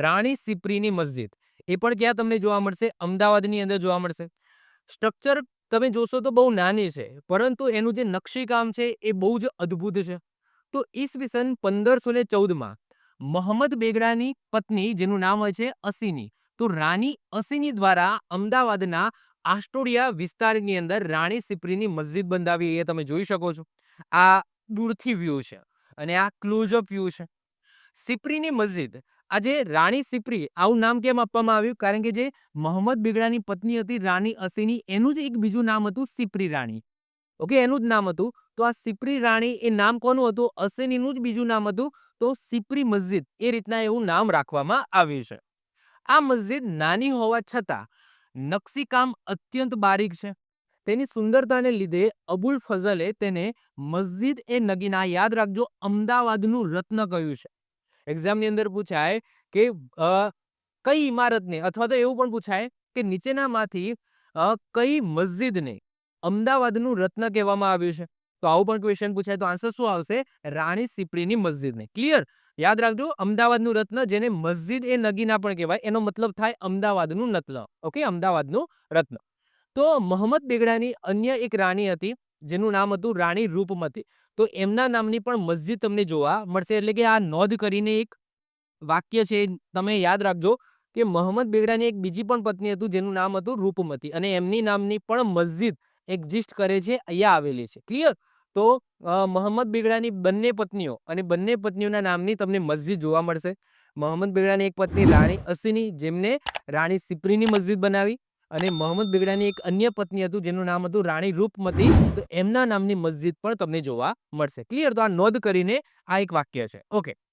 રાણી સિપ્રીની મસ્જિદ એ પણ ક્યાં તમને જોવા મળશે? અમદાવાદની અંદર જોવા મળશે. સ્ટ્રક્ચર તમે જોશો તો બહુ નાની છે, પરંતુ એનું જે નકશીકામ છે એ બહુ જ અદ્ભુત છે. તો ઈસવીસન 1514માં મોહમ્મદ બેગડાની પત્ની, જેનું નામ હોય છે અસીની, તો રાણી અસીની દ્વારા અમદાવાદના આસ્ટોડિયા વિસ્તારની અંદર રાણી સિપ્રીની મસ્જિદ બંધાવી, એ તમે જોઈ શકો છો. આ દૂરથી વ્યૂ છે અને આ ક્લોઝઅપ વ્યૂ છે. સિપ્રીની મસ્જિદ, આજે રાણી સિપ્રી આવું નામ કેમ આપવામાં આવ્યું? કારણ કે જે મોહમ્મદ બેગડાની પત્ની હતી રાણી અસીની, એનું જ એક બીજું નામ હતું સિપ્રી રાણી. ઓકે, એનું જ નામ હતું. તો આ સિપ્રી રાણી એ નામ કોનું હતું? અસીનીનું જ બીજું નામ હતું. તો સિપ્રી મસ્જિદ એ રીતના એવું નામ રાખવામાં આવ્યું છે. આ મસ્જિદ નાની હોવા છતાં નકશીકામ અત્યંત બારીક છે. તેની સુંદરતાને લીધે અબુલ ફઝલે તેને મસ્જિદ એ નગીના, યાદ રાખજો, અમદાવાદનું રત્ન કહ્યું છે. એક્ઝામની અંદર પૂછાય કે કઈ ઇમારતને, અથવા તો એવું પણ પૂછાય કે નીચેનામાંથી કઈ મસ્જિદને અમદાવાદનું રત્ન કહેવામાં આવ્યું છે? તો આવું પણ ક્વેશ્ચન પૂછાય તો આન્સર શું આવશે? રાણી સિપ્રીની મસ્જિદને. ક્લિયર? યાદ રાખજો, અમદાવાદનું રત્ન, જેને મસ્જિદ એ નગીના પણ કહેવાય, એનો મતલબ થાય અમદાવાદનું રત્ન. ઓકે, અમદાવાદનું રત્ન. તો મોહમ્મદ બેગડાની અન્ય એક રાણી હતી, જેનું નામ હતું રાણી રૂપમતી. તો એમના નામની પણ મસ્જિદ તમને જોવા મળશે. એટલે કે આ નોંધ કરીને એક વાક્ય છે, તમે યાદ રાખજો કે મોહમ્મદ બેગડાની એક બીજી પણ પત્ની હતું, જેનું નામ હતું રૂપમતી, અને એમની નામની પણ મસ્જિદ એક્ઝિસ્ટ કરે છે, અહીંયા આવેલી છે. ક્લિયર? તો મોહમ્મદ બેગડાની બંને પત્નીઓ અને બંને પત્નીઓના નામની તમને મસ્જિદ જોવા મળશે. મોહમ્મદ બેગડાની એક પત્ની રાણી અસીની, જેમને રાણી સિપ્રીની મસ્જિદ બનાવી, અને મોહમ્મદ બેગડાની એક અન્ય પત્ની હતું, જેનું નામ હતું રાણી રૂપમતી, તો એમના નામની મસ્જિદ પણ તમને જોવા મળશે. ક્લિયર? તો આ નોંધ કરીને આ એક વાક્ય છે. ઓકે.